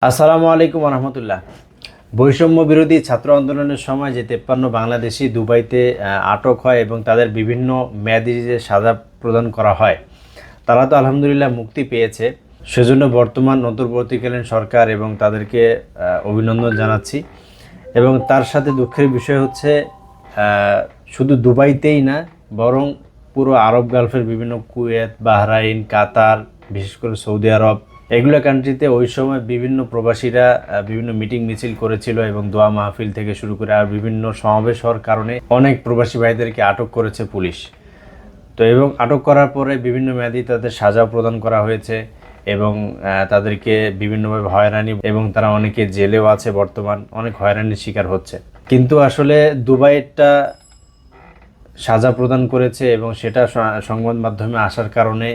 আসসালামু আলাইকুম রহমতুল্লাহ। বৈষম্য বিরোধী ছাত্র আন্দোলনের সময় যে 53 বাংলাদেশি দুবাইতে আটক হয় এবং তাদের বিভিন্ন মেয়াদি যে সাজা প্রদান করা হয়, তারা তো আলহামদুলিল্লাহ মুক্তি পেয়েছে। সেজন্য বর্তমান অন্তর্বর্তীকালীন সরকার এবং তাদেরকে অভিনন্দন জানাচ্ছি। এবং তার সাথে দুঃখের বিষয় হচ্ছে শুধু দুবাইতেই না, বরং পুরো আরব গালফের বিভিন্ন কুয়েত, বাহরাইন, কাতার, বিশেষ করে সৌদি আরব, এগুলো কান্ট্রিতে ওই সময় বিভিন্ন প্রবাসীরা বিভিন্ন মিটিং মিছিল করেছিল এবং দোয়া মাহফিল থেকে শুরু করে আর বিভিন্ন সমাবেশ হওয়ার কারণে অনেক প্রবাসী ভাইদেরকে আটক করেছে পুলিশ। তো এবং আটক করার পরে বিভিন্ন মেয়াদি তাদের সাজা প্রদান করা হয়েছে এবং তাদেরকে বিভিন্নভাবে হয়রানি, এবং তারা অনেকে জেলেও আছে, বর্তমান অনেক হয়রানির শিকার হচ্ছে। কিন্তু আসলে দুবাইটা সাজা প্রদান করেছে এবং সেটা সংবাদ মাধ্যমে আসার কারণে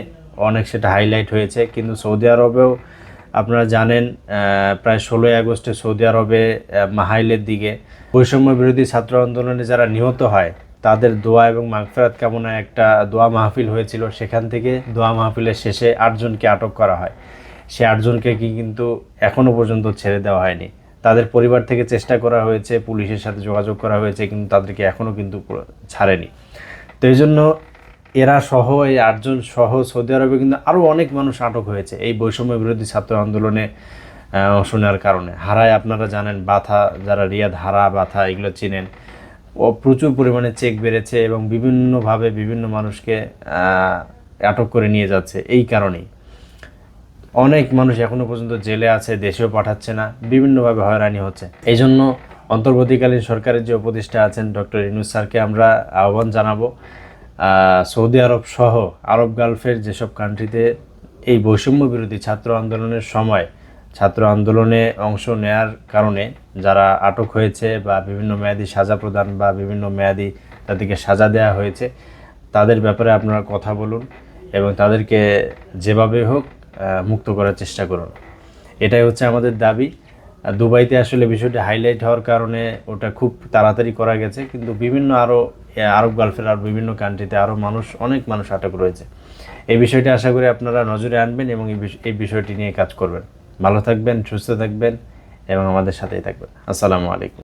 অনেক সেটা হাইলাইট হয়েছে। কিন্তু সৌদি আরবেও আপনারা জানেন, প্রায় 16ই আগস্টে সৌদি আরবে মাহাইলের দিকে বৈষম্য বিরোধী ছাত্র আন্দোলনে যারা নিহত হয় তাদের দোয়া এবং মাগফিরাত কামনায় একটা দোয়া মাহফিল হয়েছিল। সেখান থেকে দোয়া মাহফিলের শেষে 8 জনকে আটক করা হয়। সে 8 জনকে কিন্তু এখনও পর্যন্ত ছেড়ে দেওয়া হয়নি। তাদের পরিবার থেকে চেষ্টা করা হয়েছে, পুলিশের সাথে যোগাযোগ করা হয়েছে, কিন্তু তাদেরকে এখনও কিন্তু ছাড়েনি। তো এই জন্য এরা সহ, এই 8 জন সহ সৌদি আরবে কিন্তু আরও অনেক মানুষ আটক হয়েছে এই বৈষম্য বিরোধী ছাত্র আন্দোলনে অংশ নেওয়ার কারণে। হারায় আপনারা জানেন, বাথা, যারা রিয়াদ হারা বাথা এগুলো চিনেন, ও প্রচুর পরিমাণে চেক বেড়েছে এবং বিভিন্নভাবে বিভিন্ন মানুষকে আটক করে নিয়ে যাচ্ছে। এই কারণেই অনেক মানুষ এখনও পর্যন্ত জেলে আছে, দেশেও পাঠাচ্ছে না, বিভিন্নভাবে হয়রানি হচ্ছে। এই জন্য অন্তর্বর্তীকালীন সরকারের যে উপদেষ্টা আছেন ডক্টর ইউনূস স্যারকে আমরা আহ্বান জানাবো, সৌদি আরব সহ আরব গালফের যেসব কান্ট্রিতে এই বৈষম্য বিরোধী ছাত্র আন্দোলনের সময় ছাত্র আন্দোলনে অংশ নেয়ার কারণে যারা আটক হয়েছে বা বিভিন্ন মেয়াদি সাজা প্রদান বা বিভিন্ন মেয়াদি তাদেরকে সাজা দেওয়া হয়েছে, তাদের ব্যাপারে আপনারা কথা বলুন এবং তাদেরকে যেভাবে হোক মুক্ত করার চেষ্টা করুন। এটাই হচ্ছে আমাদের দাবি। দুবাইতে আসলে বিষয়টি হাইলাইট হওয়ার কারণে ওটা খুব তাড়াতাড়ি করা গেছে, কিন্তু বিভিন্ন আরব গালফের আর বিভিন্ন কান্ট্রিতে আরও অনেক মানুষ আটক রয়েছে। এই বিষয়টি আশা করি আপনারা নজরে আনবেন এবং এই বিষয়টি নিয়ে কাজ করবেন। ভালো থাকবেন, সুস্থ থাকবেন এবং আমাদের সাথেই থাকবেন। আসসালামু আলাইকুম।